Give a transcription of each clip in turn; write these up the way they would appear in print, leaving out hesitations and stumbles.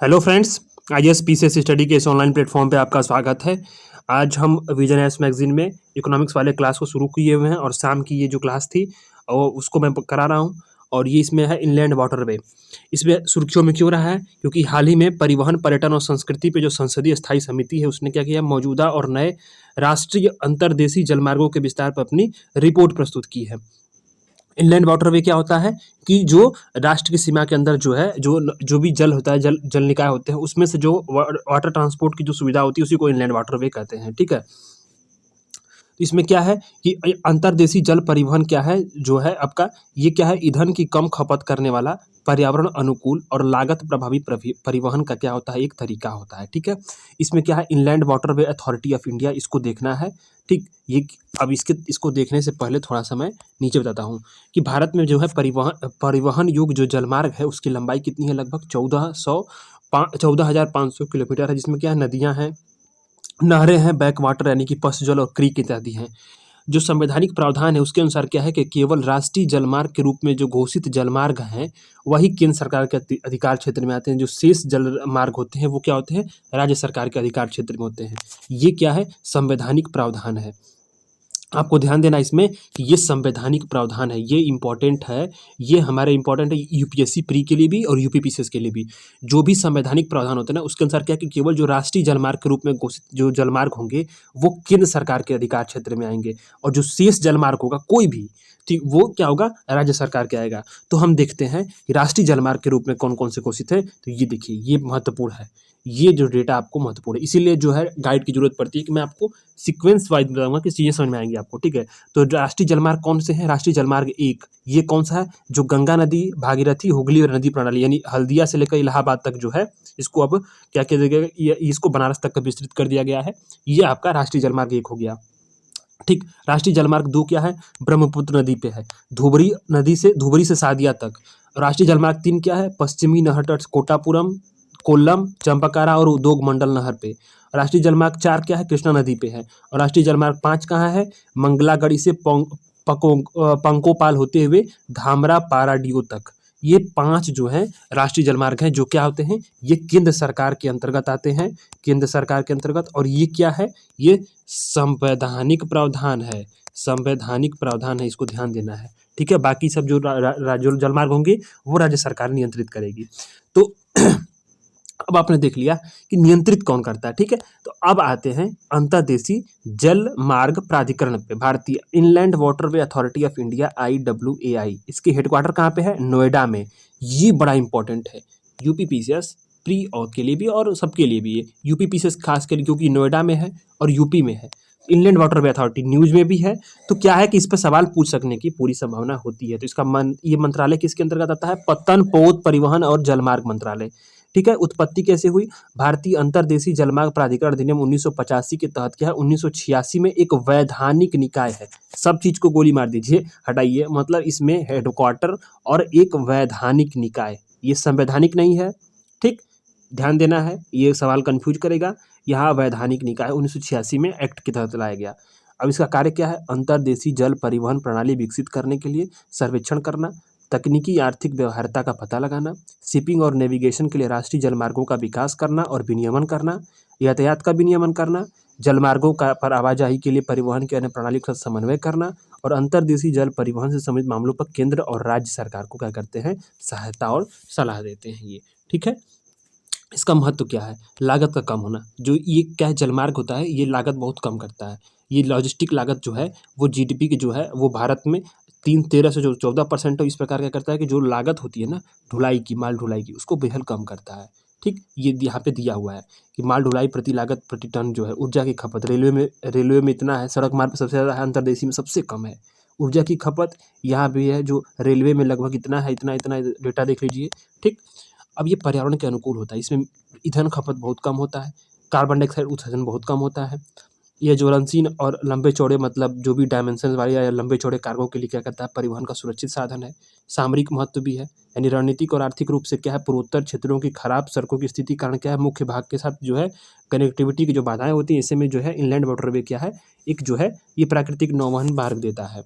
Hello friends, IAS PCS study के इस online platform पे आपका स्वागत है। आज हम विजन एस मैगजीन में इकोनॉमिक्स वाले क्लास को शुरू किए हुए हैं और शाम की ये जो क्लास थी और उसको मैं करा रहा हूँ। और ये इसमें है इनलैंड वाटरवे। इसमें सुर्खियों में क्यों रहा है? क्योंकि हाल ही में परिवहन, पर्यटन और संस्कृति पे जो संसदीय स्थायी समिति है उसने क्या किया, मौजूदा और नए राष्ट्रीय अंतर्देशीय जलमार्गों के विस्तार पर अपनी रिपोर्ट प्रस्तुत की है। इनलैंड वाटरवे क्या होता है कि जो राष्ट्र की सीमा के अंदर जो है जो भी जल होता है, जल निकाय होते हैं, उसमें से जो वाटर ट्रांसपोर्ट की जो सुविधा होती है उसी को इनलैंड वाटरवे कहते हैं। ठीक है। तो इसमें क्या है कि अंतर्देशीय जल परिवहन क्या है, जो है आपका, ये क्या है, ईंधन की कम खपत करने वाला, पर्यावरण अनुकूल और लागत प्रभावी परिवहन का क्या होता है, एक तरीका होता है। ठीक है। इसमें क्या है, inland waterway authority of India, इसको देखना है। ठीक। ये अब इसको देखने से पहले थोड़ा सा मैं नीचे बताता हूँ कि भारत में जो है परिवहन योग्य जो जलमार्ग है उसकी लंबाई कितनी है, लगभग 14,500 किलोमीटर है, जिसमें क्या है, नदियां हैं, नहरें हैं, बैक वाटर यानी कि पशु जल और क्रीक इत्यादि हैं। जो संवैधानिक प्रावधान है उसके अनुसार क्या है कि केवल राष्ट्रीय जलमार्ग के रूप में जो घोषित जलमार्ग हैं वही केंद्र सरकार के अधिकार क्षेत्र में आते हैं। जो शेष जल मार्ग होते हैं वो क्या होते हैं, राज्य सरकार के अधिकार क्षेत्र में होते हैं। ये क्या है, संवैधानिक प्रावधान है। आपको ध्यान देना इसमें कि ये संवैधानिक प्रावधान है, ये इम्पोर्टेंट है। ये हमारे इम्पोर्टेंट है यूपीएससी प्री के लिए भी और यूपीपीसीएस के लिए भी। जो भी संवैधानिक प्रावधान होते हैं ना उसके अनुसार क्या है कि केवल जो राष्ट्रीय जलमार्ग के रूप में घोषित जो जलमार्ग होंगे वो केंद्र सरकार के अधिकार क्षेत्र में आएंगे, और जो शेष जलमार्ग होगा कोई भी, ठीक, वो क्या होगा, राज्य सरकार के आएगा। तो हम देखते हैं कि राष्ट्रीय जलमार्ग के रूप में कौन कौन से घोषित है। तो ये देखिए, ये महत्वपूर्ण है। ये जो डेटा आपको महत्वपूर्ण है, इसीलिए जो है गाइड की जरूरत पड़ती है कि मैं आपको सीक्वेंस वाइज बताऊंगा कि चीजें समझ में आएंगी आपको। ठीक है। तो राष्ट्रीय जलमार्ग कौन से हैं? राष्ट्रीय जलमार्ग एक, ये कौन सा है, जो गंगा नदी, भागीरथी, हुगली और नदी प्रणाली यानी हल्दिया से लेकर इलाहाबाद तक जो है, इसको अब क्या किया जाएगा, इसको बनारस तक का विस्तृत कर दिया गया है। ये आपका राष्ट्रीय जलमार्ग एक हो गया। ठीक। राष्ट्रीय जलमार्ग दो क्या है, ब्रह्मपुत्र नदी पे है, धुबरी से सादिया तक। राष्ट्रीय जलमार्ग तीन क्या है, पश्चिमी नहर तट कोटापुरम, कोल्लम, चंपकारा और उद्योग मंडल नहर पे। राष्ट्रीय जलमार्ग चार क्या है, कृष्णा नदी पे है। और राष्ट्रीय जलमार्ग पाँच कहाँ है, मंगलागढ़ी से पंकोपाल होते हुए धामरा पाराडीह तक। ये पांच जो हैं राष्ट्रीय जलमार्ग हैं, जो क्या होते हैं, ये केंद्र सरकार के अंतर्गत आते हैं, केंद्र सरकार के अंतर्गत। और ये क्या है, ये संवैधानिक प्रावधान है, संवैधानिक प्रावधान है, इसको ध्यान देना है। ठीक है। बाकी सब जो जो जलमार्ग होंगे वो राज्य सरकार नियंत्रित करेगी। तो अब आपने देख लिया कि नियंत्रित कौन करता है। ठीक है। तो अब आते हैं अंतर्देशीय जल मार्ग प्राधिकरण पे। भारतीय inland waterway authority of India, IWAI, इसके हेडक्वार्टर कहाँ पे है, नोएडा में। ये बड़ा इंपॉर्टेंट है यूपीपीसीएस प्री और के लिए भी और सबके लिए भी। ये यूपीपीसीएस खास के लिए क्योंकि नोएडा में है और यूपी में है। इनलैंड वाटरवे अथॉरिटी न्यूज में भी है। तो क्या है कि इस पर सवाल पूछ सकने की पूरी संभावना होती है। तो इसका ये मंत्रालय किसके अंतर्गत आता है, पतन, पोत, परिवहन और जलमार्ग मंत्रालय। ठीक है। उत्पत्ति कैसे हुई, भारतीय अंतर्देशीय जलमार्ग प्राधिकरण अधिनियम 1985 के तहत क्या है, 1986 में एक वैधानिक निकाय है। सब चीज को गोली मार दीजिए, हटाइए, मतलब इसमें हेडक्वार्टर और एक वैधानिक निकाय, ये संवैधानिक नहीं है। ठीक। ध्यान देना है, ये सवाल कंफ्यूज करेगा। यहाँ वैधानिक निकाय 1986 में एक्ट के तहत लाया गया। अब इसका कार्य क्या है, अंतर्देशीय जल परिवहन प्रणाली विकसित करने के लिए सर्वेक्षण करना, तकनीकी आर्थिक व्यवहार्यता का पता लगाना, शिपिंग और नेविगेशन के लिए राष्ट्रीय जलमार्गों का विकास करना और विनियमन करना, यातायात का विनियमन करना, जलमार्गों का पर आवाजाही के लिए परिवहन के अन्य प्रणाली के साथ समन्वय करना, और अंतर्देशीय जल परिवहन से संबंधित मामलों पर केंद्र और राज्य सरकार को क्या करते हैं, सहायता और सलाह देते हैं ये। ठीक है। इसका महत्व क्या है, लागत का कम होना। जो ये क्या है, जलमार्ग होता है, ये लागत बहुत कम करता है। ये लॉजिस्टिक लागत जो है वो जीडीपी की जो है वो भारत में 13 से जो 14% है, इस प्रकार क्या करता है कि जो लागत होती है ना ढुलाई की, माल ढुलाई की, उसको बेहद कम करता है। ठीक। ये यहाँ पे दिया हुआ है कि माल ढुलाई प्रति लागत प्रति टन जो है, ऊर्जा की खपत रेलवे में इतना है, सड़क मार्ग पर सबसे ज़्यादा है, अंतर्देशीय में सबसे कम है। ऊर्जा की खपत यहाँ भी है, जो रेलवे में लगभग इतना है, इतना इतना डेटा देख लीजिए। ठीक। अब ये पर्यावरण के अनुकूल होता है, इसमें ईंधन खपत बहुत कम होता है, कार्बन डाइऑक्साइड उत्सर्जन बहुत कम होता है। ये ज्वलनशील और लंबे चौड़े, मतलब जो भी डायमेंशन वाले या लंबे चौड़े कार्गो के लिए क्या करता है, परिवहन का सुरक्षित साधन है। सामरिक महत्व भी है, यानी रणनीतिक और आर्थिक रूप से क्या है, पूर्वोत्तर क्षेत्रों की खराब सड़कों की स्थिति कारण क्या है, मुख्य भाग के साथ जो है कनेक्टिविटी की जो बाधाएं होती हैं, ऐसे में जो है इनलैंड वाटरवे क्या है, एक जो है ये प्राकृतिक नौवहन मार्ग देता है।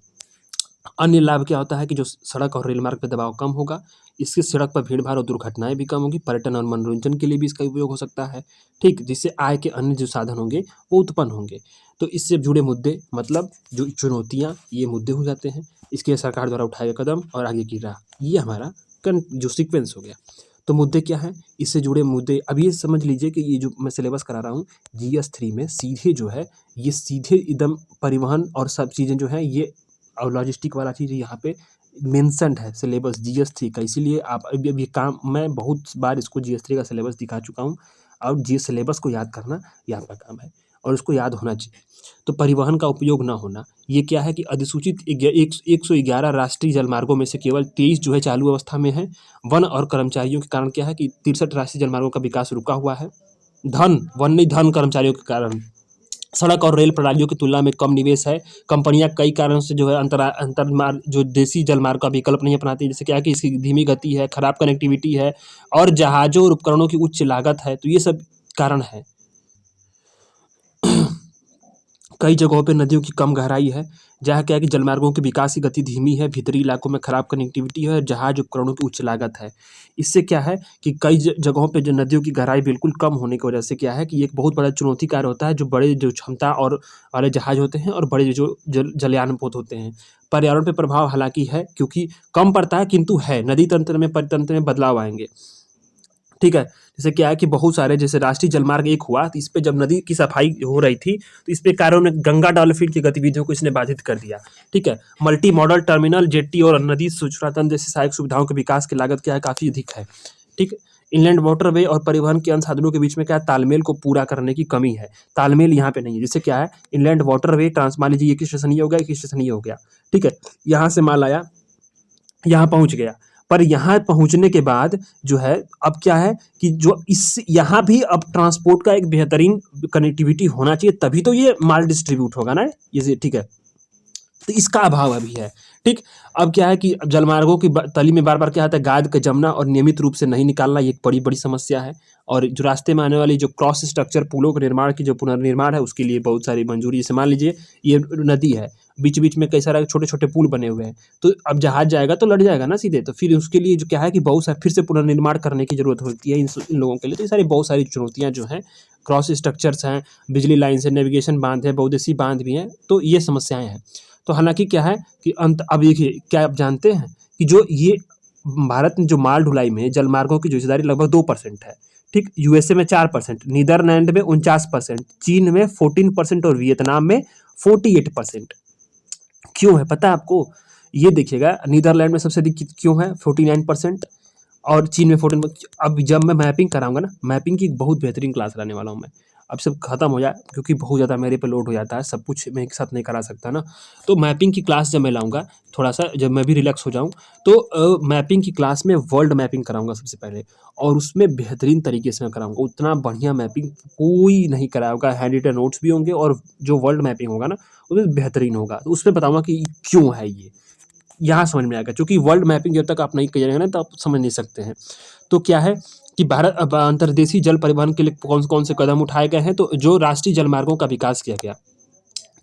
अन्य लाभ क्या होता है कि जो सड़क और रेल मार्ग पे दबाव कम होगा, इससे सड़क पर भीड़-भाड़ और दुर्घटनाएँ भी कम होंगी, पर्यटन और मनोरंजन के लिए भी इसका उपयोग हो सकता है, ठीक? जिससे आय के अन्य जो साधन होंगे, वो उत्पन्न होंगे। तो इससे जुड़े मुद्दे मतलब जो चुनौतियाँ, ये मुद्दे हो जाते हैं, इसके लिए सरकार द्वारा उठाए गए कदम और आगे की राह, ये हमारा जो सीक्वेंस हो गया। तो मुद्दे क्या हैं? इससे जुड़े मुद्दे अब ये समझ लीजिए कि ये जो मैं सिलेबस करा रहा हूँ, जीएस 3 में सीधे जो है, ये सीधे एकदम परिवहन और सब चीज़ें जो हैं, ये और लॉजिस्टिक वाला चीज़ यहाँ पे मेंशन्ड है सिलेबस जीएस 3 का। इसीलिए आप अभी काम मैं बहुत बार इसको जीएस 3 का सिलेबस दिखा चुका हूँ और जी सिलेबस को याद करना ये आपका काम है और उसको याद होना चाहिए। तो परिवहन का उपयोग ना होना, ये क्या है कि अधिसूचित 111 राष्ट्रीय जलमार्गों में से केवल 23 जो है चालू अवस्था में है। वन और कर्मचारियों के कारण क्या है कि 63 राष्ट्रीय जलमार्गों का विकास रुका हुआ है। वन नहीं धन कर्मचारियों के कारण। सड़क और रेल प्रणालियों की तुलना में कम निवेश है। कंपनियां कई कारणों से जो है अंतर्मार्ग जो देसी जलमार्ग का विकल्प नहीं अपनाती, जैसे क्या है कि इसकी धीमी गति है, खराब कनेक्टिविटी है और जहाज़ों और उपकरणों की उच्च लागत है। तो ये सब कारण है। कई जगहों पे नदियों की कम गहराई है, जहाँ क्या है कि जलमार्गों के विकास की गति धीमी है, भीतरी इलाकों में खराब कनेक्टिविटी है, जहाज उपकरणों की उच्च लागत है। इससे क्या है कि कई जगहों पे जो नदियों की गहराई बिल्कुल कम होने की वजह से क्या है कि एक बहुत बड़ा चुनौती कार्य होता है, जो बड़े जो क्षमता और वाले जहाज होते हैं और बड़े जो जलयान पोत होते हैं। पर्यावरण पे प्रभाव हालाँकि है, क्योंकि कम पड़ता है किंतु है, नदी तंत्र में परितंत्र में बदलाव आएँगे। ठीक है? जैसे क्या है कि बहुत सारे जैसे राष्ट्रीय जलमार्ग एक हुआ, तो इस पे जब नदी की सफाई हो रही थी, तो इस पे कार्यों ने गंगा डॉल्फिन की गतिविधियों को इसने बाधित कर दिया। ठीक है? मल्टी मॉडल टर्मिनल, जेट्टी और नदी सूचना तंत्र जैसी सहायक सुविधाओं के विकास की लागत क्या है, काफ़ी अधिक है। ठीक? इनलैंड वाटरवे और परिवहन के अन्य साधनों के बीच में क्या है, तालमेल को पूरा करने की कमी है। तालमेल यहाँ पे नहीं है। जैसे क्या है, इनलैंड वाटरवे मान लीजिए एक स्टेशन ये हो गया, एक स्टेशन ये हो गया। ठीक है? यहाँ से माल आया, यहाँ पहुँच गया। पर यहाँ पहुँचने के बाद जो है अब क्या है कि जो इस यहाँ भी अब ट्रांसपोर्ट का एक बेहतरीन कनेक्टिविटी होना चाहिए, तभी तो ये माल डिस्ट्रीब्यूट होगा ना, ये ठीक है। तो इसका अभाव अभी है। ठीक? अब क्या है कि जलमार्गों की तली में बार-बार क्या होता है, गाद का जमना और नियमित रूप से नहीं निकालना, ये एक बड़ी-बड़ी समस्या है। और जो रास्ते में आने वाली जो क्रॉस स्ट्रक्चर पुलों के निर्माण की जो पुनर्निर्माण है, उसके लिए बहुत सारी मंजूरी, जैसे मान लीजिए ये नदी है, बीच-बीच में कई सारे छोटे-छोटे पुल बने हुए हैं, तो अब जहाज जाएगा तो लट जाएगा ना सीधे, तो फिर उसके लिए जो क्या है कि बहुत सा फिर से पुनर्निर्माण करने की ज़रूरत होती है इन लोगों के लिए। तो ये सारी बहुत सारी चुनौतियाँ जो हैं, क्रॉस स्ट्रक्चर्स हैं, बिजली लाइन्स है, नेविगेशन बाँध है, बहुउद्देशीय बाँध भी हैं, तो ये समस्याएँ हैं। तो हालाँकि क्या है कि अब देखिए, क्या आप जानते हैं कि जो ये भारत में जो माल ढुलाई में जलमार्गों की जो हिस्सेदारी लगभग 2% है, ठीक? यूएसए में 4%, नीदरलैंड में 49%, चीन में 14% और वियतनाम में 48%। क्यों है पता है आपको? ये देखिएगा, नीदरलैंड में सबसे अधिक क्यों है 49% और चीन में 14। अब जब मैं मैपिंग कराऊँगा ना, मैपिंग की एक बहुत बेहतरीन क्लास लाने वाला हूँ मैं। अब सब खत्म हो जाए, क्योंकि बहुत ज़्यादा मेरे पे लोड हो जाता है, सब कुछ मैं एक साथ नहीं करा सकता ना। तो मैपिंग की क्लास जब मैं लाऊँगा, थोड़ा-सा जब मैं भी रिलैक्स हो जाऊँ, तो मैपिंग की क्लास में वर्ल्ड मैपिंग कराऊँगा सबसे पहले और उसमें बेहतरीन तरीके से मैं कराऊँगा। उतना बढ़िया मैपिंग कोई नहीं कराया होगा, हैंड रिटन नोट्स भी होंगे और जो वर्ल्ड मैपिंग होगा ना, उसमें बेहतरीन होगा। तो उसमें बताऊँगा कि क्यों है ये। यहाँ समझ में आएगा, क्योंकि वर्ल्ड मैपिंग जब तक आप नहीं करिएगा ना, तो आप समझ नहीं सकते हैं। तो क्या है कि भारत अब अंतर्देशीय जल परिवहन के लिए कौन-कौन से कदम उठाए गए हैं, तो जो राष्ट्रीय जलमार्गों का विकास किया गया,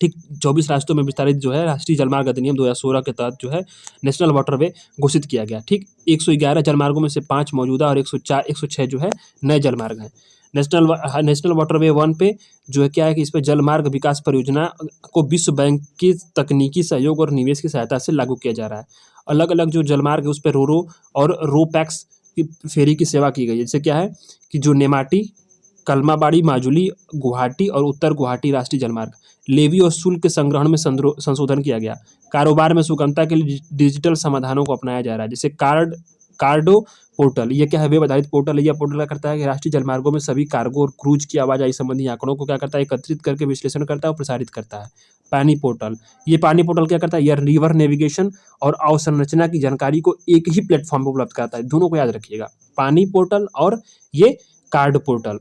ठीक? 24 राष्ट्रों में विस्तारित जो है राष्ट्रीय जलमार्ग अधिनियम 2016 के तहत जो है नेशनल वाटरवे घोषित किया गया, ठीक? 111 जलमार्गों में से 5 मौजूदा और 106 जो है नए जलमार्ग हैं। नेशनल वाटरवे 1 पे जो है क्या है कि इस पे जलमार्ग विकास परियोजना को विश्व बैंक के तकनीकी सहयोग और निवेश की सहायता से लागू किया जा रहा है। अलग-अलग जो जलमार्ग है उस पे रो-रो और रो-पैक्स की फेरी की सेवा की गई है। इससे क्या है कि जो नेमाटी, कलमाबाड़ी, माजुली, गुवाहाटी और उत्तर गुवाहाटी राष्ट्रीय जलमार्ग, लेवी और शुल्क के संग्रहण में संशोधन किया गया। कारोबार में सुगमता के लिए डिजिटल समाधानों को अपनाया जा रहा है, जैसे कार्डो पोर्टल। ये क्या है, वेब आधारित पोर्टल है। यह पोर्टल क्या करता है कि राष्ट्रीय जलमार्गों में सभी कार्गो और क्रूज की आवाजाही संबंधी आंकड़ों को क्या करता है, एकत्रित करके विश्लेषण करता है और प्रसारित करता है। पानी पोर्टल, ये पानी पोर्टल क्या करता है, यह रिवर नेविगेशन और अवसंरचना की जानकारी को एक ही प्लेटफॉर्म पर उपलब्ध कराता है। दोनों को याद रखिएगा, पानी पोर्टल और ये कार्ड पोर्टल।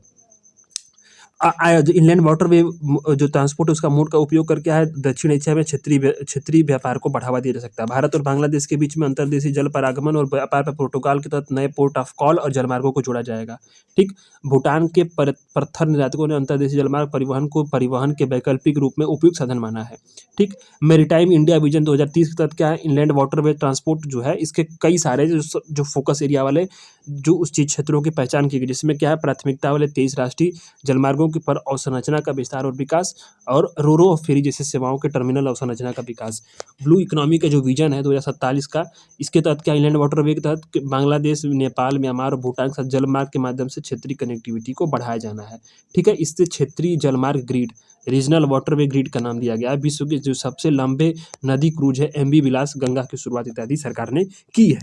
जो इनलैंड वाटरवे जो ट्रांसपोर्ट है उसका मोड का उपयोग करके है दक्षिण एशिया में क्षेत्रीय व्यापार को बढ़ावा दिया जा सकता है। भारत और बांग्लादेश के बीच में अंतर्देशीय जल पारागमन और व्यापार पर प्रोटोकॉल के तहत नए पोर्ट ऑफ कॉल और जलमार्गों को जोड़ा जाएगा। ठीक, भूटान के पत्थर निर्यातकों ने अंतर्देशीय जलमार्ग परिवहन को परिवहन के वैकल्पिक रूप में उपयुक्त साधन माना है। ठीक, मैरीटाइम इंडिया विजन 2030 के तहत क्या है, इनलैंड वाटरवे ट्रांसपोर्ट जो है इसके कई सारे जो फोकस एरिया वाले जो उस चीज क्षेत्रों की पहचान की गई, जिसमें क्या है प्राथमिकता वाले 23 राष्ट्रीय जलमार्गों की पर अवसंरचना का विस्तार और विकास, और रोरो और फेरी जैसे सेवाओं के टर्मिनल अवसंरचना का विकास। ब्लू इकोनॉमी का जो विजन है 2047 का, इसके तहत क्या इनलैंड वाटरवे के तहत बांग्लादेश, नेपाल, म्यांमार और भूटान के साथ जलमार्ग के माध्यम से क्षेत्रीय कनेक्टिविटी को बढ़ाया जाना है। ठीक है, इससे क्षेत्रीय जलमार्ग ग्रिड, रीजनल वाटरवे ग्रिड का नाम दिया गया है। विश्व के जो सबसे लंबे नदी क्रूज है एमवी विलास, गंगा की शुरुआत इत्यादि सरकार ने की है।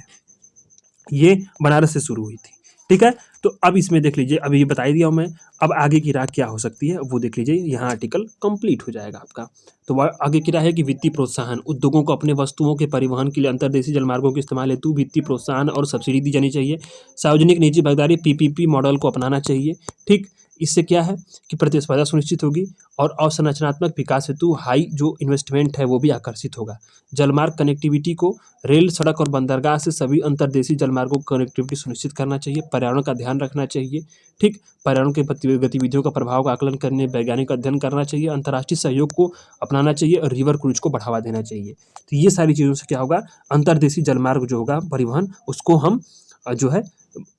ये बनारस से शुरू हुई थी। ठीक है, तो अब इसमें देख लीजिए, अभी ये बता ही दिया हूँ मैं। अब आगे की राह क्या हो सकती है वो देख लीजिए, यहाँ आर्टिकल कंप्लीट हो जाएगा आपका। तो वह आगे की राह है कि वित्तीय प्रोत्साहन, उद्योगों को अपने वस्तुओं के परिवहन के लिए अंतर्देशीय जलमार्गों के इस्तेमाल हेतु वित्तीय प्रोत्साहन और सब्सिडी दी जानी चाहिए। सार्वजनिक निजी भागीदारी पीपीपी मॉडल को अपनाना चाहिए। ठीक, इससे क्या है कि प्रतिस्पर्धा सुनिश्चित होगी और अवसंरचनात्मक विकास हेतु हाई जो इन्वेस्टमेंट है वो भी आकर्षित होगा। जलमार्ग कनेक्टिविटी को रेल, सड़क और बंदरगाह से सभी अंतर्देशीय जलमार्गों को कनेक्टिविटी सुनिश्चित करना चाहिए। पर्यावरण का ध्यान रखना चाहिए। ठीक, पर्यावरण के गतिविधियों का प्रभाव का आकलन करने वैज्ञानिक अध्ययन करना चाहिए। अंतर्राष्ट्रीय सहयोग को अपनाना चाहिए और रिवर क्रूज को बढ़ावा देना चाहिए। तो ये सारी चीज़ों से क्या होगा, अंतर्देशीय जलमार्ग जो होगा परिवहन, उसको हम जो है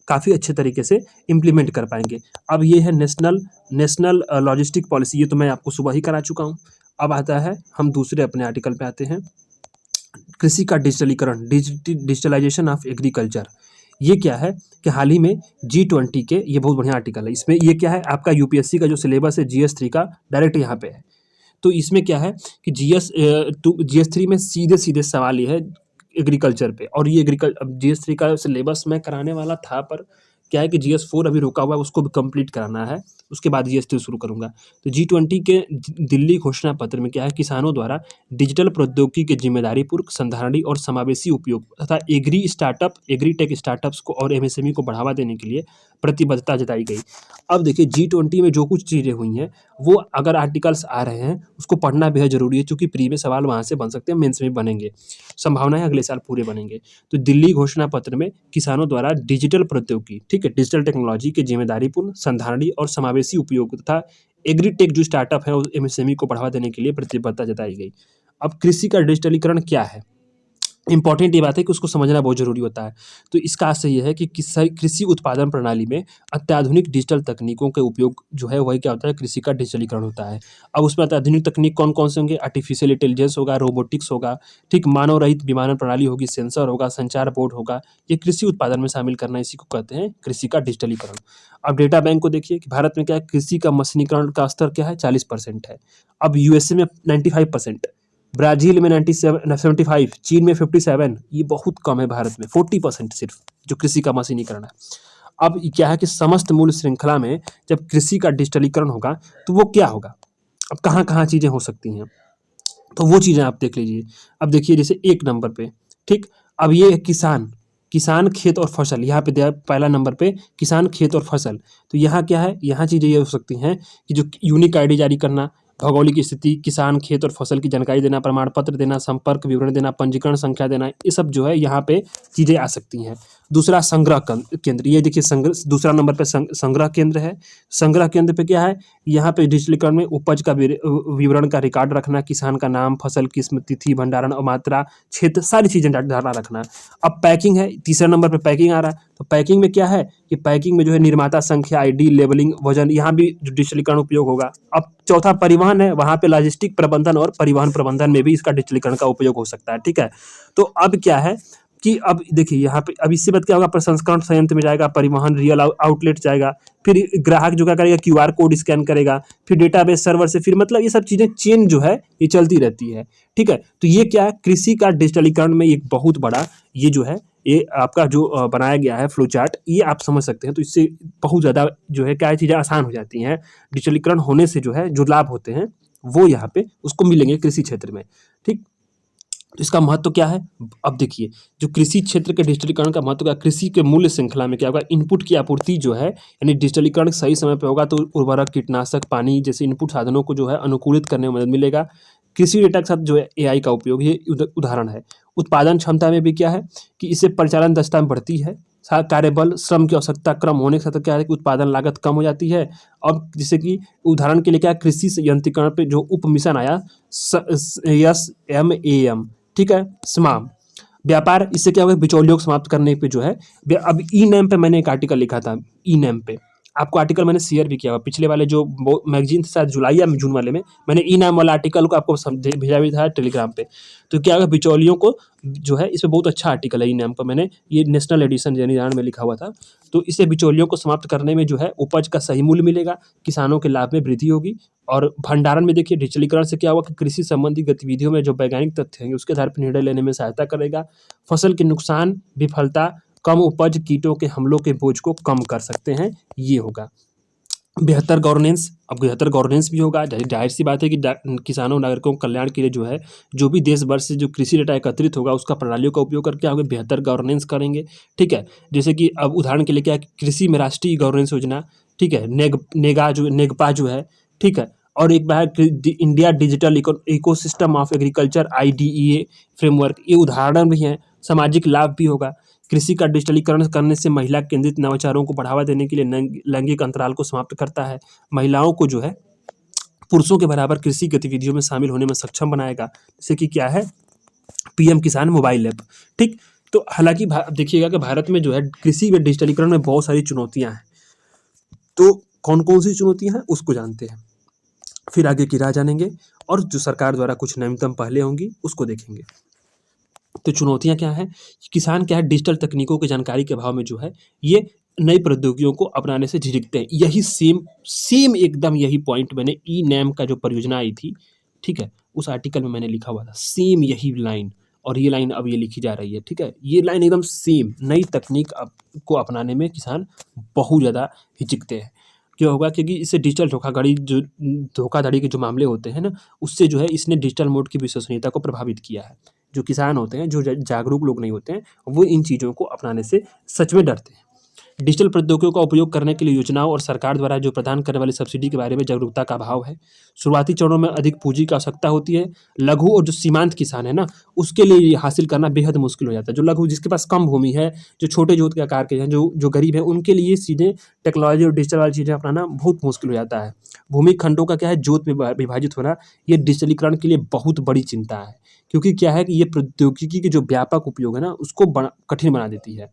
काफ़ी अच्छे तरीके से इम्प्लीमेंट कर पाएंगे। अब ये है नेशनल लॉजिस्टिक पॉलिसी, ये तो मैं आपको सुबह ही करा चुका हूँ। अब आता है, हम दूसरे अपने आर्टिकल पे आते हैं, कृषि का डिजिटलीकरण, डिजिटलाइजेशन ऑफ एग्रीकल्चर। ये क्या है कि हाल ही में G20 के, ये बहुत बढ़िया आर्टिकल है। इसमें ये क्या है, आपका यूपीएससी का जो सिलेबस है GS3 का डायरेक्ट यहाँ पे है। तो इसमें क्या है कि GS3 में सीधे सीधे सवाल ये है एग्रीकल्चर पे, और ये GS3 का सिलेबस मैं कराने वाला था, पर क्या है कि GS4 अभी रुका हुआ है, उसको भी कंप्लीट कराना है, उसके बाद GS3 शुरू करूंगा। तो G20 के दिल्ली घोषणा पत्र में क्या है, किसानों द्वारा डिजिटल प्रौद्योगिकी के जिम्मेदारीपूर्वक, संधारणी और समावेशी उपयोग तथा एग्रीटेक स्टार्टअप्स को और MSME को बढ़ावा देने के लिए प्रतिबद्धता जताई गई। अब देखिए G20 में जो कुछ चीज़ें हुई हैं वो अगर आर्टिकल्स आ रहे हैं उसको पढ़ना बेहद जरूरी है, क्योंकि प्री में सवाल वहाँ से बन सकते हैं, मेंस में बनेंगे, संभावना है अगले साल पूरे बनेंगे। तो दिल्ली घोषणा पत्र में किसानों द्वारा डिजिटल प्रौद्योगिकी, ठीक है, डिजिटल टेक्नोलॉजी के जिम्मेदारीपूर्ण, संधारणी और समावेशी उपयोग तथा एग्रीटेक जो स्टार्टअप है MSME को बढ़ावा देने के लिए प्रतिबद्धता जताई गई। अब कृषि का डिजिटलीकरण क्या है, इंपॉर्टेंट ये बात है कि उसको समझना बहुत जरूरी होता है। तो इसका अर्थ ये है कि कृषि उत्पादन प्रणाली में अत्याधुनिक डिजिटल तकनीकों के उपयोग जो है वही क्या होता है, कृषि का डिजिटलीकरण होता है। अब उसमें अत्याधुनिक तकनीक कौन कौन से होंगे, आर्टिफिशियल इंटेलिजेंस होगा, रोबोटिक्स होगा, ठीक, मानव रहित विमानन प्रणाली होगी, सेंसर होगा, संचार बोर्ड होगा, ये कृषि उत्पादन में शामिल करना, इसी को कहते हैं कृषि का डिजिटलीकरण। अब डेटा बैंक को देखिए कि भारत में क्या है, कृषि का मशीनीकरण का स्तर क्या है, 40% है। अब यूएसए में 95%, ब्राजील में 75, चीन में 57, ये बहुत कम है। भारत में 40% सिर्फ जो कृषि का मशीनीकरण है। अब क्या है कि समस्त मूल्य श्रृंखला में जब कृषि का डिजिटलीकरण होगा तो वो क्या होगा, अब कहाँ कहाँ चीज़ें हो सकती हैं, तो वो चीज़ें आप देख लीजिए। अब देखिए जैसे 1 नंबर पे, ठीक, अब ये किसान खेत और फसल, यहाँ पे दिया पहला नंबर पे किसान खेत और फसल। तो यहाँ क्या है, यहाँ चीज़ें ये हो सकती हैं कि जो यूनिक आईडी जारी करना, भौगोलिक स्थिति, किसान खेत और फसल की जानकारी देना, प्रमाण पत्र देना, संपर्क विवरण देना, पंजीकरण संख्या देना, ये सब जो है यहाँ पे चीज़ें आ सकती हैं। दूसरा संग्रह केंद्र, ये देखिए दूसरा नंबर पे संग्रह केंद्र है। संग्रह केंद्र पे क्या है, यहाँ पे डिजिटलीकरण में उपज का विवरण का रिकॉर्ड रखना, किसान का नाम, फसल किस्म, तिथि, भंडारण और मात्रा, क्षेत्र, सारी चीज़ें डाटा रखना। अब पैकिंग है, तीसरा नंबर पे पैकिंग आ रहा है। तो पैकिंग में क्या है कि पैकिंग में जो है निर्माता संख्या, आईडी, लेबलिंग, वजन, यहाँ भी डिजिटलीकरण उपयोग होगा। अब चौथा परिवहन है, वहाँ पे लॉजिस्टिक प्रबंधन और परिवहन प्रबंधन में भी इसका डिजिटलीकरण का उपयोग हो सकता है। ठीक है, तो अब क्या है कि अब देखिए यहाँ पे, अब इससे बाद क्या होगा, प्रसंस्करण संयंत्र में जाएगा, परिवहन रियल आउटलेट जाएगा, फिर ग्राहक जो क्या करेगा, QR कोड स्कैन करेगा, फिर डेटाबेस सर्वर से, फिर मतलब ये सब चीज़ें चेन जो है ये चलती रहती है। ठीक है, तो ये क्या है, कृषि का डिजिटलीकरण में एक बहुत बड़ा ये जो है ये आपका जो बनाया गया है फ्लो चार्ट, ये आप समझ सकते हैं। तो इससे बहुत ज़्यादा जो है क्या चीज़ें आसान हो जाती हैं। डिजिटलीकरण होने से जो है जो लाभ होते हैं वो यहाँ पे उसको मिलेंगे कृषि क्षेत्र में। ठीक, तो इसका महत्व क्या है? अब देखिए, जो कृषि क्षेत्र के डिजिटलीकरण का महत्व क्या है? कृषि के मूल्य श्रृंखला में क्या होगा? इनपुट की आपूर्ति जो है, यानी डिजिटलीकरण सही समय पे होगा तो उर्वरक, कीटनाशक, पानी जैसे इनपुट साधनों को जो है अनुकूलित करने में मदद मिलेगा। कृषि डेटा के साथ जो है एआई का उपयोग, ये उदाहरण है। उत्पादन क्षमता में भी क्या है कि इससे परिचालन दक्षता में बढ़ती है। कार्यबल, श्रम की आवश्यकता कम होने के साथ क्या है कि उत्पादन लागत कम हो जाती है। अब जैसे कि उदाहरण के लिए क्या है, कृषि यंत्रीकरण पे जो उप मिशन आया, SMAM, ठीक है, स्माम व्यापार, इससे क्या होगा, बिचौलियों को समाप्त करने पे जो है। अब ई नैम पे मैंने एक आर्टिकल लिखा था, ई नैम पे आपको आर्टिकल मैंने शेयर भी किया हुआ पिछले वाले जो मैगजीन शायद जुलाई या जून वाले में, मैंने ई नाम वाला आर्टिकल को आपको भेजा भी था टेलीग्राम पे। तो क्या होगा, बिचौलियों को जो है, इसमें बहुत अच्छा आर्टिकल है ई नाम का, मैंने ये नेशनल एडिशन जर्नल में लिखा हुआ था। तो इससे बिचौलियों को समाप्त करने में जो है उपज का सही मूल्य मिलेगा, किसानों के लाभ में वृद्धि होगी। और भंडारण में देखिए, डिजिटलीकरण से क्या होगा कि कृषि संबंधी गतिविधियों में जो वैज्ञानिक तथ्य हैं उसके आधार पर निर्णय लेने में सहायता करेगा। फसल के नुकसान, विफलता, कम उपज, कीटों के हमलों के बोझ को कम कर सकते हैं, ये होगा। बेहतर गवर्नेंस, अब बेहतर गवर्नेंस भी होगा, जाहिर सी बात है कि किसानों नागरिकों के कल्याण के लिए जो है, जो भी देश भर से जो कृषि डेटा एकत्रित होगा उसका प्रणालियों का उपयोग करके आगे बेहतर गवर्नेंस करेंगे, ठीक है। जैसे कि अब उदाहरण के लिए क्या है, कृषि में राष्ट्रीय गवर्नेंस योजना, ठीक है, नेगपा जो है, ठीक है। और एक बार India digital ecosystem of agriculture, IDEA framework, ये उदाहरण भी हैं। सामाजिक लाभ भी होगा। कृषि का डिजिटलीकरण करने से महिला केंद्रित नवाचारों को बढ़ावा देने के लिए लैंगिक अंतराल को समाप्त करता है। महिलाओं को जो है पुरुषों के बराबर कृषि गतिविधियों में शामिल होने में सक्षम बनाएगा। जैसे कि क्या है, PM किसान मोबाइल ऐप, ठीक। तो हालांकि देखिएगा कि भारत में जो है कृषि में डिजिटलीकरण में बहुत सारी चुनौतियां हैं। तो कौन कौन सी चुनौतियां हैं उसको जानते हैं, फिर आगे की राह जानेंगे, और जो सरकार द्वारा कुछ नवीनतम पहले होंगी उसको देखेंगे। तो चुनौतियाँ क्या हैं? किसान क्या है, डिजिटल तकनीकों की जानकारी के अभाव में जो है, ये नई प्रौद्योगिकियों को अपनाने से झिझकते हैं। यही सेम सेम एकदम यही पॉइंट मैंने ई नैम का जो परियोजना आई थी, ठीक है, उस आर्टिकल में मैंने लिखा हुआ था, सेम यही लाइन, और ये लाइन अब ये लिखी जा रही है, ठीक है। ये लाइन एकदम सेम, नई तकनीक को अपनाने में किसान बहुत ज़्यादा हिचकते हैं। क्यों होगा? क्योंकि इससे डिजिटल धोखाधड़ी के जो मामले होते हैं ना, उससे जो है इसने डिजिटल मोड की विश्वसनीयता को प्रभावित किया है। जो किसान होते हैं, जो जागरूक लोग नहीं होते हैं, वो इन चीज़ों को अपनाने से सच में डरते हैं। डिजिटल प्रौद्योगिकियों का उपयोग करने के लिए योजनाओं और सरकार द्वारा जो प्रदान करने वाली सब्सिडी के बारे में जागरूकता का अभाव है। शुरुआती चरणों में अधिक पूंजी की आवश्यकता होती है। लघु और जो सीमांत किसान है ना, उसके लिए ये हासिल करना बेहद मुश्किल हो जाता है। जो लघु, जिसके पास कम भूमि है, जो छोटे जोत के आकार के हैं, जो गरीब हैं, उनके लिए चीज़ें, टेक्नोलॉजी और डिजिटल वाली चीज़ें अपनाना बहुत मुश्किल हो जाता है। भूमि खंडों का क्या है, जोत में विभाजित होना, ये डिजिटलीकरण के लिए बहुत बड़ी चिंता है। क्योंकि क्या है कि ये प्रौद्योगिकी के जो व्यापक उपयोग है ना, उसको कठिन बना देती है।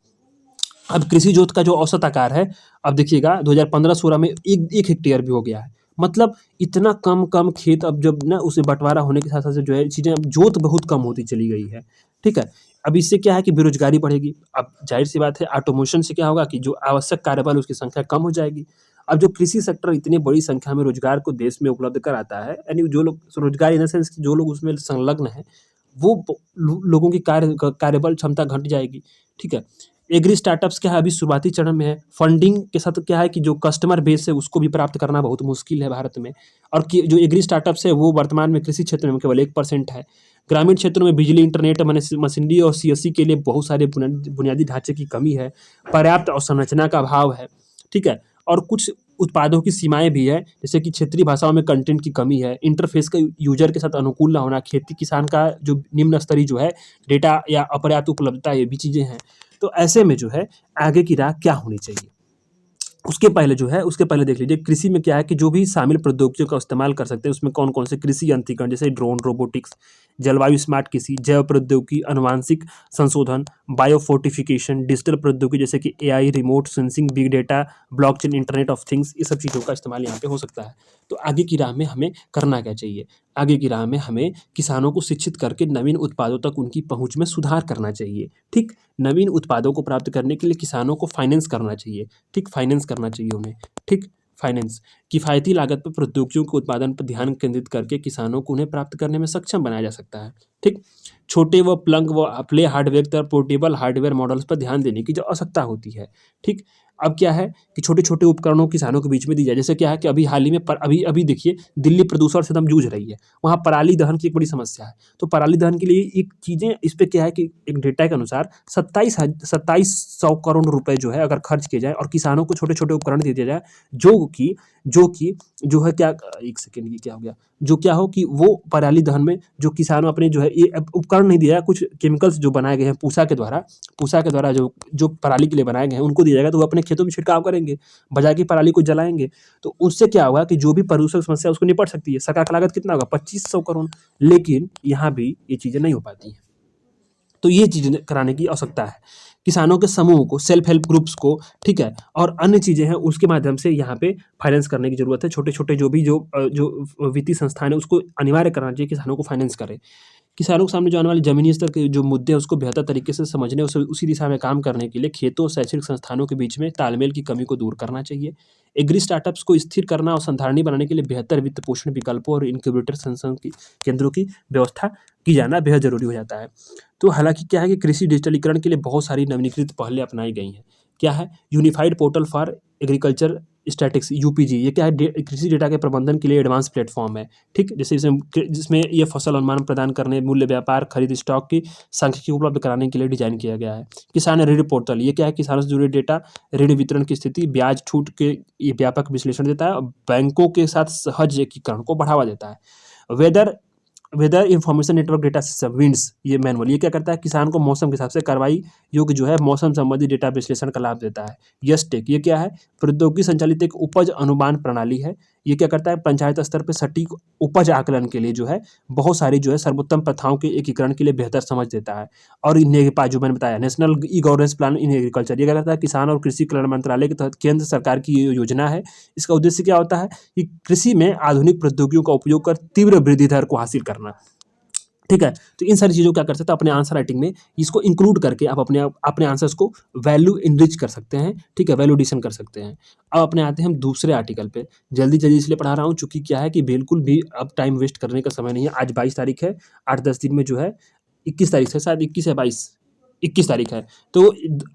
अब कृषि जोत का जो औसत आकार है, अब देखिएगा 2015-16 में एक हेक्टेयर भी हो गया है। मतलब इतना कम खेत, अब जब ना उसे बँटवारा होने के साथ-साथ जो है चीज़ें, अब जोत बहुत कम होती चली गई है, ठीक है। अब इससे क्या है कि बेरोज़गारी बढ़ेगी। अब ज़ाहिर-सी बात है, ऑटोमेशन से क्या होगा कि जो आवश्यक कार्यबल उसकी संख्या कम हो जाएगी। अब जो कृषि सेक्टर इतनी बड़ी संख्या में रोज़गार को देश में उपलब्ध कराता है, यानी जो लोग रोज़गार, इन द सेंस कि जो लोग उसमें संलग्न हैं, वो लोगों की कार्यबल क्षमता घट जाएगी, ठीक है। एग्री स्टार्टअप्स क्या है, अभी शुरुआती चरण में है। फंडिंग के साथ क्या है कि जो कस्टमर बेस है उसको भी प्राप्त करना बहुत मुश्किल है भारत में। और कि जो एग्री स्टार्टअप्स है वो वर्तमान में कृषि क्षेत्र में केवल 1% है। ग्रामीण क्षेत्रों में बिजली, इंटरनेट, मशीनरी और CSC के लिए बहुत सारे बुनियादी ढांचे की कमी है। पर्याप्त अवसंरचना का अभाव है, ठीक है। और कुछ उत्पादों की सीमाएँ भी है, जैसे कि क्षेत्रीय भाषाओं में कंटेंट की कमी है, इंटरफेस का यूज़र के साथ अनुकूल ना होना, खेती किसान का जो निम्न स्तरीय जो है डेटा या अपर्याप्त उपलब्धता, ये भी चीज़ें हैं। तो ऐसे में जो है आगे की राह क्या होनी चाहिए? उसके पहले देख लीजिए, कृषि में क्या है कि जो भी शामिल प्रौद्योगिकियों का इस्तेमाल कर सकते हैं, उसमें कौन-कौन से कृषि यंत्रीकरण, जैसे ड्रोन, रोबोटिक्स, जलवायु स्मार्ट कृषि, जैव प्रौद्योगिकी, आनुवांशिक संशोधन, बायो फोर्टिफिकेशन, डिजिटल प्रौद्योगिकी जैसे कि AI, remote sensing, big data, blockchain, internet of things, ये सब चीज़ों का इस्तेमाल यहाँ पे हो सकता है। तो आगे की राह में हमें करना क्या चाहिए? आगे की राह में हमें किसानों को शिक्षित करके नवीन उत्पादों तक उनकी पहुँच में सुधार करना चाहिए, ठीक? नवीन उत्पादों को प्राप्त करने के लिए किसानों को फाइनेंस करना चाहिए, ठीक? फाइनेंस करना चाहिए उन्हें, ठीक? फाइनेंस, किफ़ायती लागत पर प्रौद्योगिकियों के उत्पादन पर ध्यान केंद्रित करके किसानों को उन्हें प्राप्त करने में सक्षम बनाया जा सकता है, ठीक? छोटे व प्ले हार्डवेयर तथा पोर्टेबल हार्डवेयर मॉडल्स पर ध्यान देने की जो आवश्यकता होती है, ठीक? अब क्या है कि छोटे-छोटे उपकरणों किसानों के बीच में दी जाए। जैसे क्या है कि अभी हाल ही में अभी देखिए दिल्ली प्रदूषण से एकदम जूझ रही है। वहाँ पराली दहन की एक बड़ी समस्या है। तो पराली दहन के लिए एक चीज़ें इस पे क्या है कि एक डेटा के अनुसार 2700 करोड़ रुपए जो है अगर खर्च किए जाएँ और किसानों को छोटे-छोटे उपकरण दे दिया जाए, जो कि जो है क्या, एक सेकंड, ये क्या हो गया? जो क्या हो कि वो पराली दहन में जो किसानों अपने जो है ये उपकरण नहीं दिया है, कुछ केमिकल्स जो बनाए गए हैं पूसा के द्वारा जो जो पराली के लिए बनाए गए हैं उनको दिया जाएगा, तो वो अपने खेतों में छिड़काव करेंगे, बजाय कि पराली को जलाएँगे। तो उससे क्या होगा कि जो भी प्रदूषण समस्या है उसको निपट सकती है। सरकार का लागत कितना होगा? 2500 करोड़। लेकिन यहाँ भी ये चीज़ें नहीं हो पाती हैं। तो ये चीज़ें कराने की आवश्यकता है। किसानों के समूह को, सेल्फ हेल्प ग्रुप्स को, ठीक है? और अन्य चीज़ें हैं उसके माध्यम से यहाँ पे फाइनेंस करने की ज़रूरत है। छोटे-छोटे जो वित्तीय संस्थान है उसको अनिवार्य करना चाहिए किसानों को फाइनेंस करे। किसानों के सामने जो आने वाले ज़मीनी स्तर के जो मुद्दे हैं उसको बेहतर तरीके से समझने, उसी दिशा में काम करने के लिए खेतों और शैक्षणिक संस्थानों के बीच में तालमेल की कमी को दूर करना चाहिए। एग्री स्टार्टअप्स को स्थिर करना और संधारणीय बनाने के लिए बेहतर वित्त पोषण विकल्पों और इनक्यूबेटर संस्थान की केंद्रों की व्यवस्था की जाना बेहद ज़रूरी हो जाता है। तो हालाँकि क्या है कि कृषि डिजिटलीकरण के लिए बहुत सारी नवीनीकृत पहलें अपनाई गई हैं। क्या है? Unified portal for agriculture statistics UPG, ये क्या है? कृषि डेटा के प्रबंधन के लिए एडवांस प्लेटफॉर्म है। ठीक? जैसे जिसमें ये फसल अनुमान प्रदान करने, मूल्य व्यापार, खरीद स्टॉक की सांख्यिकी उपलब्ध कराने के लिए डिज़ाइन किया गया है। किसान ऋण पोर्टल, ये क्या है? किसानों से जुड़े डेटा, ऋण वितरण की स्थिति, ब्याज छूट के ये व्यापक विश्लेषण देता है और बैंकों के साथ सहज एकीकरण को बढ़ावा देता है। Weather weather information network data system winds, ये मैनुअल, ये क्या करता है? किसान को मौसम के हिसाब से कार्रवाई योग्य जो है मौसम संबंधी डेटा विश्लेषण का लाभ देता है। यस टेक, ये क्या है? प्रौद्योगिकी संचालित एक उपज अनुमान प्रणाली है। ये क्या करता है? पंचायत स्तर पे सटीक उपज आकलन के लिए जो है बहुत सारी जो है सर्वोत्तम प्रथाओं के एकीकरण के लिए बेहतर समझ देता है। और नेगपा जो मैंने बताया, national e governance plan in agriculture, ये क्या करता है? किसान और कृषि कल्याण मंत्रालय के तहत केंद्र सरकार की ये योजना है। इसका उद्देश्य क्या होता है कि कृषि में आधुनिक प्रौद्योगिकियों का उपयोग कर तीव्र वृद्धि दर को हासिल करना। ठीक है? तो इन सारी चीज़ों को क्या कर सकते हैं अपने आंसर राइटिंग में इसको इंक्लूड करके आप अपने आंसर्स को वैल्यू एनरिच कर सकते हैं, ठीक है? वैल्यू एडिशन कर सकते हैं। अब अपने आते हैं हम दूसरे आर्टिकल पे। जल्दी-जल्दी इसलिए पढ़ा रहा हूँ चूँकि क्या है कि बिल्कुल भी अब टाइम वेस्ट करने का समय नहीं है। आज 22 तारीख है, 8-10 दिन में जो है 21 तारीख से, शायद 21 या 22, 21 तारीख है। तो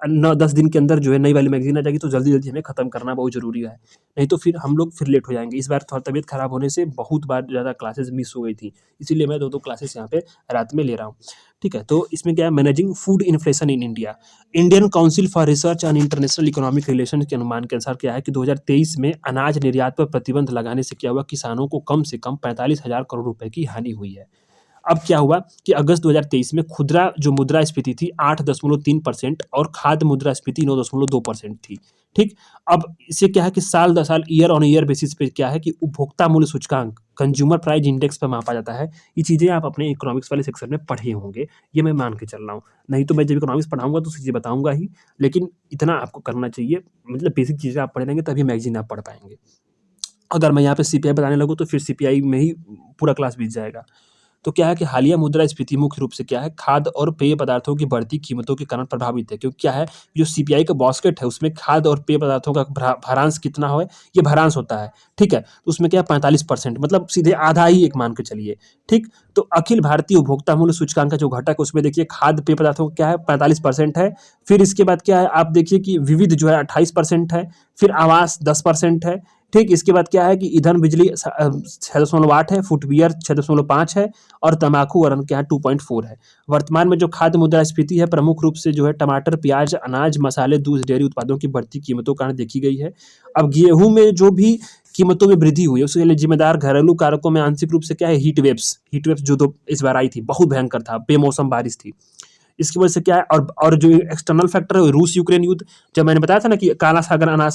9-10 दिन के अंदर जो है नई वाली मैगज़ीन आ जाएगी, तो जल्दी-जल्दी हमें ख़त्म करना बहुत ज़रूरी है। नहीं तो फिर हम लोग फिर लेट हो जाएँगे। इस बार थोड़ा तबीयत ख़राब होने से बहुत बार ज़्यादा क्लासेस मिस हो गई थी। इसीलिए मैं 2-2 क्लासेस यहाँ पे रात में ले रहा हूँ। ठीक है? तो इसमें क्या है? Managing food inflation in India. Indian council for research on international economic relations के अनुमान के अनुसार क्या है कि 2023 में अनाज निर्यात पर प्रतिबंध लगाने से क्या हुआ? किसानों को कम से कम 45,000 करोड़ रुपए की हानि हुई है। अब क्या हुआ कि अगस्त 2023 में खुदरा जो मुद्रास्फीति थी 8.3% और खाद्य मुद्रास्फीति 9.2% थी। ठीक? अब इससे क्या है कि साल दर साल ईयर ऑन ईयर बेसिस पे क्या है कि उपभोक्ता मूल्य सूचकांक, कंज्यूमर प्राइस इंडेक्स पे मापा जाता है। ये चीज़ें आप अपने इकोनॉमिक्स वाले सेक्शन में पढ़े होंगे, ये मैं मान के चल रहा हूँ। नहीं तो मैं जब इकोनॉमिक्स पढ़ाऊँगा तो चीज़ें बताऊँगा ही, लेकिन इतना आपको करना चाहिए, मतलब बेसिक चीज़ें आप पढ़ लेंगे तभी मैगज़ीन आप पढ़ पाएँगे। अगर मैं यहाँ पे सीपीआई बताने लगूँ तो फिर सीपीआई में ही पूरा क्लास बीत जाएगा। तो क्या है कि हालिया मुद्रास्फीति मुख्य रूप से क्या है? खाद्य और पेय पदार्थों की बढ़ती कीमतों के कारण प्रभावित है। क्योंकि क्या है, जो सीपीआई का बास्केट है उसमें खाद्य और पेय पदार्थों का भरांश कितना है? ये भरांश होता है, ठीक है? तो उसमें क्या है 45%, मतलब सीधे आधा ही एक मान के चलिए, ठीक? तो अखिल भारतीय उपभोक्ता मूल्य सूचकांक का जो घटक है उसमें देखिए खाद्य पेय पदार्थों का क्या है 45% है। फिर इसके बाद क्या है, आप देखिए कि विविध जो है 28% है, फिर आवास 10% है, ठीक? इसके बाद क्या है कि ईंधन बिजली 6.8 है, फुटवियर 6.5 है और तम्बाकू और क्या है 2.4 है। वर्तमान में जो खाद्य मुद्रास्फीति है प्रमुख रूप से जो है टमाटर, प्याज, अनाज, मसाले, दूध, डेयरी उत्पादों की बढ़ती कीमतों के कारण देखी गई है। अब गेहूँ में जो भी कीमतों में वृद्धि हुई है उसके लिए जिम्मेदार घरेलू कारकों में आंशिक रूप से क्या है हीट वेव्स जो दो इस बार आई थी, बहुत भयंकर था, बेमौसम बारिश थी। इसकी वजह से क्या है, और जो एक्सटर्नल फैक्टर है रूस यूक्रेन युद्ध, जब मैंने बताया था ना कि काला सागर अनाज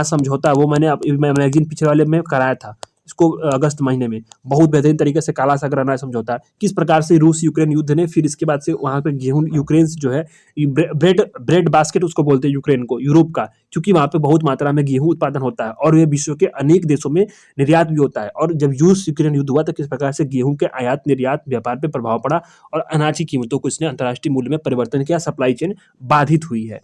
समझौता, वो मैं मैगजीन पिछले वाले में कराया था इसको अगस्त महीने में, बहुत बेहतरीन तरीके से काला सागर अनाज समझौता किस प्रकार से रूस यूक्रेन युद्ध ने, फिर इसके बाद से वहाँ पे गेहूं यूक्रेन से जो है ब्रेड बास्केट उसको बोलते हैं यूक्रेन को, यूरोप का, क्योंकि वहाँ पे बहुत मात्रा में गेहूं उत्पादन होता है और ये विश्व के अनेक देशों में निर्यात भी होता है। और जब रूस यूक्रेन युद्ध हुआ तो किस प्रकार से गेहूं के आयात निर्यात व्यापार पर प्रभाव पड़ा और अनाज की कीमतों को इसने अंतर्राष्ट्रीय मूल्य में परिवर्तन किया, सप्लाई चेन बाधित हुई है।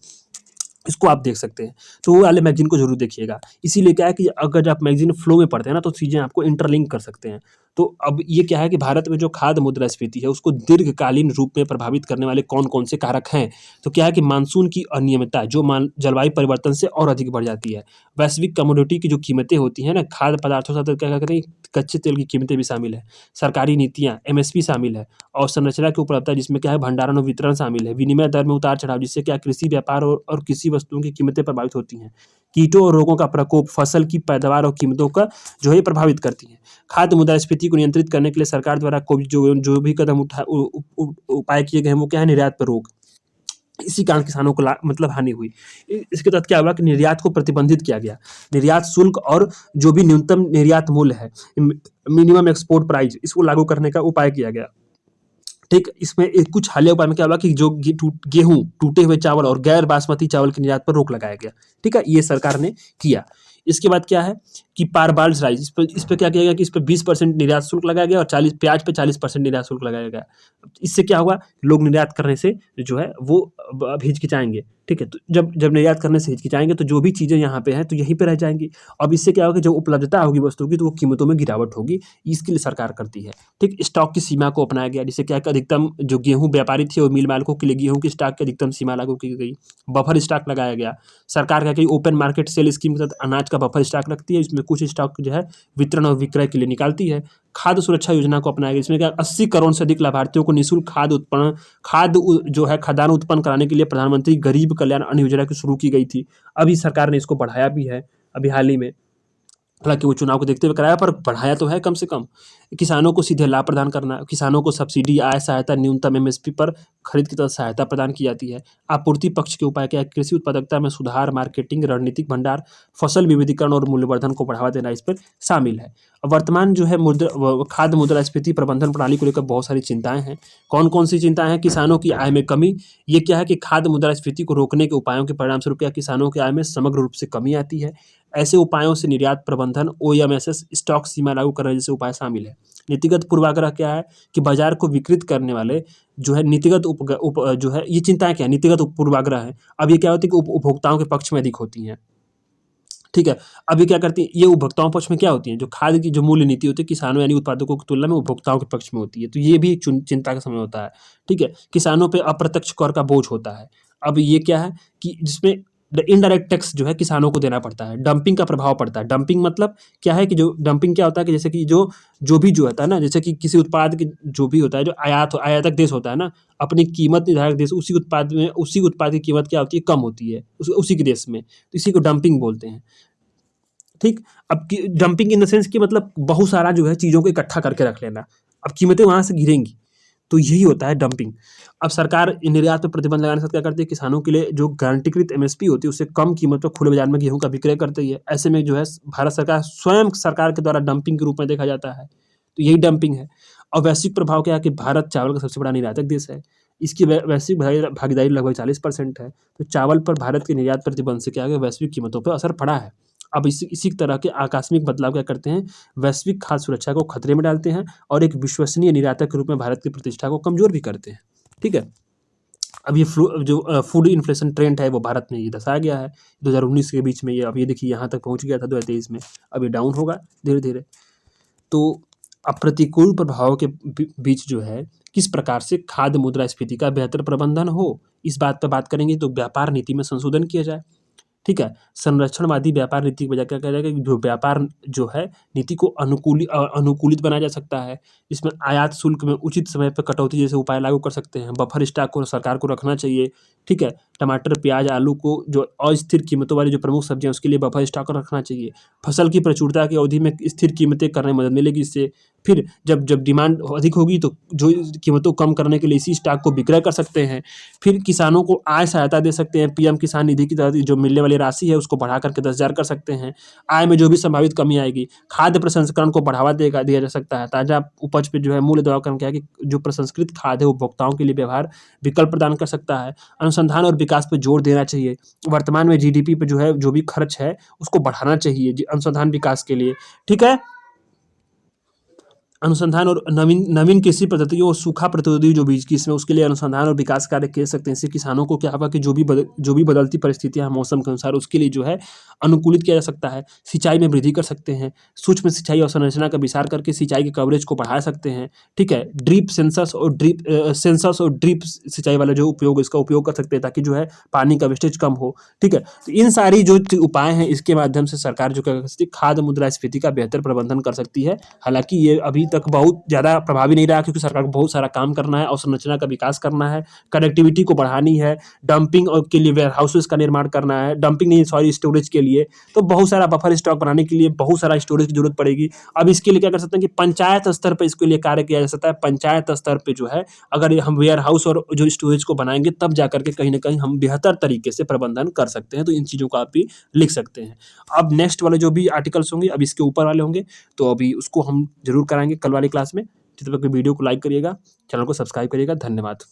इसको आप देख सकते हैं। तो वो वाले मैगज़ीन को ज़रूर देखिएगा। इसीलिए क्या है कि अगर आप मैगज़ीन फ्लो में पढ़ते हैं ना तो चीज़ें आपको इंटरलिंक कर सकते हैं। तो अब ये क्या है कि भारत में जो खाद्य मुद्रास्फीति है उसको दीर्घकालीन रूप में प्रभावित करने वाले कौन-कौन से कारक हैं? तो क्या है कि मानसून की अनियमितता जो जलवायु परिवर्तन से और अधिक बढ़ जाती है। वैश्विक कमोडिटी की जो कीमतें होती हैं ना, खाद्य पदार्थों के साथ क्या कहते हैं, कच्चे तेल की कीमतें भी शामिल है। सरकारी नीतियाँ, एमएसपी शामिल है और संरचना की उपलब्धता जिसमें क्या है भंडारण और वितरण शामिल है। विनिमय दर में उतार-चढ़ाव जिससे क्या कृषि व्यापार और कृषि वस्तुओं की कीमतें प्रभावित होती हैं। कीटों और रोगों का प्रकोप फसल की पैदावार और कीमतों का जो है ये प्रभावित करती हैं। खाद्य मुद्रास्फीति को नियंत्रित करने के लिए सरकार द्वारा कोई जो भी कदम उपाय किए गए हैं वो क्या है, निर्यात पर रोक। इसी कारण किसानों को मतलब हानि हुई। इसके तहत क्या हुआ कि निर्यात को प्रतिबंधित किया गया। निर्यात शुल्क और जो भी न्यूनतम निर्यात मूल्य है, मिनिमम एक्सपोर्ट प्राइस, इसको लागू करने का उपाय किया गया। ठीक, इसमें कुछ हालिया उपाय में क्या हुआ कि जो गेहूँ, टूटे हुए चावल और गैर बासमती चावल के निर्यात पर रोक लगाया गया। ठीक है, ये सरकार ने किया। इसके बाद क्या है कि पारबाल्स राइस, इस पे क्या किया गया कि इस पे 20% निर्यात शुल्क लगाया गया और 40 प्याज पे 40% निर्यात शुल्क लगाया गया। इससे क्या हुआ, लोग निर्यात करने से जो है वो अब हिचकिचाएंगे। ठीक है, तो जब निर्यात करने से हिचकिचाएंगे तो जो भी चीज़ें यहाँ पे हैं तो यहीं पे रह जाएंगी। अब इससे क्या होगा कि जो उपलब्धता होगी वस्तुओं की तो वो कीमतों में गिरावट होगी, इसके लिए सरकार करती है। ठीक, स्टॉक की सीमा को अपनाया गया जिससे क्या है कि अधिकतम जो गेहूँ व्यापारी थे और मिल मालिकों के लिए गेहूँ की स्टॉक की अधिकतम सीमा लागू की गई। बफर स्टॉक लगाया गया। सरकार क्या कि ओपन मार्केट सेल स्कीम के तहत अनाज का बफर स्टॉक रखती है, इसमें कुछ स्टॉक जो है वितरण और विक्रय के लिए निकालती है। खाद्य सुरक्षा योजना को अपनाया गया, इसमें क्या 80 करोड़ से अधिक लाभार्थियों को निःशुल्क जो है खाद्यान्न उत्पन्न कराने के लिए प्रधानमंत्री गरीब कल्याण अन्न योजना की शुरू की गई थी। अभी सरकार ने इसको बढ़ाया भी है अभी हाल ही में। हालांकि वो चुनाव को देखते हुए कराया पर बढ़ाया तो है कम से कम। किसानों को सीधे लाभ प्रदान करना, किसानों को सब्सिडी, आय सहायता, न्यूनतम एमएसपी पर खरीद की तहत सहायता प्रदान की जाती है। आपूर्ति पक्ष के उपाय क्या है, कृषि उत्पादकता में सुधार, मार्केटिंग, रणनीतिक भंडार, फसल विविधीकरण और मूल्यवर्धन को बढ़ावा देना इस पर शामिल है। वर्तमान जो है खाद्य मुद्रास्फीति प्रबंधन प्रणाली को लेकर बहुत सारी चिंताएं हैं। कौन कौन सी चिंताएं हैं? किसानों की आय में कमी। ये क्या है कि खाद्य मुद्रास्फीति को रोकने के उपायों के परिणामस्वरूप क्या किसानों की आय में समग्र रूप से कमी आती है। ऐसे उपायों से निर्यात प्रबंधन, ओएमएसएस, स्टॉक सीमा लागू करने जैसे उपाय शामिल है। नीतिगत पूर्वाग्रह क्या है कि बाजार को विकृत करने वाले जो है नीतिगत जो है ये चिंताएं क्या है, नीतिगत पूर्वाग्रह है। अब ये क्या होती है कि उपभोक्ताओं के पक्ष में अधिक होती हैं। ठीक है, अब ये क्या करती है, ये उपभोक्ताओं पक्ष में क्या होती है, जो खाद्य की जो मूल्य नीति होती है किसानों यानी उत्पादकों की तुलना में उपभोक्ताओं के पक्ष में होती है, तो ये भी चिंता का समय होता है। ठीक है, किसानों पे अप्रत्यक्ष कर का बोझ होता है। अब ये क्या है कि जिसमें इनडायरेक्ट टैक्स जो है किसानों को देना पड़ता है। डंपिंग का प्रभाव पड़ता है। डंपिंग मतलब क्या है कि जो डंपिंग क्या होता है कि जैसे कि जो होता है ना, जैसे कि किसी उत्पाद की जो भी होता है, जो आयातक देश होता है ना, अपनी कीमत निर्धारक देश उसी उत्पाद की कीमत क्या होती है, कम होती है उसी के देश में, तो इसी को डंपिंग बोलते हैं। ठीक, अब डंपिंग इन द सेंस कि मतलब बहुत सारा जो है चीज़ों को इकट्ठा करके रख लेना, अब कीमतें वहाँ से गिरेंगी, तो यही होता है डंपिंग। अब सरकार निर्यात पर प्रतिबंध लगाने के साथ क्या करती है, किसानों के लिए जो गारंटीकृत एमएसपी होती है उससे कम कीमत पर खुले बाजार में गेहूं का विक्रय करती है। ऐसे में जो है भारत सरकार स्वयं सरकार के द्वारा डंपिंग के रूप में देखा जाता है, तो यही डंपिंग है। और वैश्विक प्रभाव क्या है कि भारत चावल का सबसे बड़ा निर्यातक देश है। इसकी वैश्विक भागीदारी लगभग 40% है। तो चावल पर भारत के निर्यात प्रतिबंध से क्या है, वैश्विक कीमतों पर असर पड़ा है। अब इसी तरह के आकस्मिक बदलाव क्या करते हैं, वैश्विक खाद्य सुरक्षा को खतरे में डालते हैं और एक विश्वसनीय निर्यातक के रूप में भारत की प्रतिष्ठा को कमजोर भी करते हैं। ठीक है, अब ये फूड इन्फ्लेशन ट्रेंड है वो भारत में ये दर्शाया गया है 2019 के बीच में। ये अब ये देखिए यहाँ तक पहुँच गया था 2023 में, अब ये डाउन होगा धीरे धीरे। तो अब प्रतिकूल प्रभाव के बीच जो है किस प्रकार से खाद्य मुद्रास्फीति का बेहतर प्रबंधन हो, इस बात पर बात करेंगे। तो व्यापार नीति में संशोधन किया जाए। ठीक है, संरक्षणवादी व्यापार नीति की बजाय क्या कहा जाएगा कि जो व्यापार जो है नीति को अनुकूलित बनाया जा सकता है। इसमें आयात शुल्क में उचित समय पर कटौती जैसे उपाय लागू कर सकते हैं। बफर स्टॉक को सरकार को रखना चाहिए। ठीक है, टमाटर, प्याज, आलू को जो अस्थिर कीमतों वाली जो प्रमुख सब्जियां उसके लिए बफर स्टॉक रखना चाहिए। फसल की प्रचुरता की अवधि में स्थिर कीमतें करने में मदद मिलेगी इससे। फिर जब डिमांड अधिक होगी तो जो कीमतों कम करने के लिए इसी स्टॉक को विक्रय कर सकते हैं। फिर किसानों को आय सहायता दे सकते हैं। पीएम किसान निधि की तहत जो मिलने वाली राशि है उसको बढ़ा करके 10,000 कर सकते हैं। आय में जो भी संभावित कमी आएगी, खाद्य प्रसंस्करण को बढ़ावा दिया जा सकता है। ताजा उपज पे जो है मूल्य दबाव क्या है कि जो प्रसंस्कृत खाद्य उपभोक्ताओं के लिए व्यवहार विकल्प प्रदान कर सकता है। अनुसंधान और विकास पर जोर देना चाहिए। वर्तमान में जीडीपी पे जो है जो भी खर्च है उसको बढ़ाना चाहिए अनुसंधान विकास के लिए। ठीक है, अनुसंधान और नवीन कृषि पद्धतियों और सूखा प्रतिरोधी जो बीज की इसमें उसके लिए अनुसंधान और विकास कार्य किए सकते हैं। इससे किसानों को क्या होगा कि जो भी बदलती परिस्थितियां हैं मौसम के अनुसार उसके लिए जो है अनुकूलित किया जा सकता है, सिंचाई में वृद्धि कर सकते हैं, सूक्ष्म सिंचाई और संरचना का विस्तार करके सिंचाई के कवरेज को बढ़ा सकते हैं, ठीक है। सेंसर्स और ड्रिप सिंचाई वाला जो उपयोग, इसका उपयोग कर सकते हैं ताकि जो है पानी का वेस्टेज कम हो, ठीक है। तो इन सारी जो उपाय हैं, इसके माध्यम से सरकार जो क्या कर सकती है, खाद्य मुद्रास्फीति का बेहतर प्रबंधन कर सकती है। हालाँकि ये अभी तक बहुत ज़्यादा प्रभावी नहीं रहा, क्योंकि सरकार को बहुत सारा काम करना है, अवसंरचना का विकास करना है, कनेक्टिविटी को बढ़ानी है, डंपिंग और के लिए वेयर हाउसेस का निर्माण करना है, डंपिंग नहीं सॉरी स्टोरेज के लिए, तो बहुत सारा बफर स्टॉक बनाने के लिए बहुत सारा स्टोरेज की जरूरत पड़ेगी। अब इसके लिए क्या कर सकते हैं कि पंचायत स्तर पर इसके लिए कार्य किया जा सकता है। पंचायत स्तर पे जो है, अगर हम वेयर हाउस और जो स्टोरेज को बनाएंगे, तब जाकर के कहीं ना कहीं हम बेहतर तरीके से प्रबंधन कर सकते हैं। तो इन चीज़ों को आप भी लिख सकते हैं। अब नेक्स्ट वाले जो भी आर्टिकल्स होंगे, अब इसके ऊपर वाले होंगे, तो अभी उसको हम जरूर कराएंगे कल वाली क्लास में। तब तक वीडियो को लाइक करिएगा, चैनल को सब्सक्राइब करिएगा। धन्यवाद।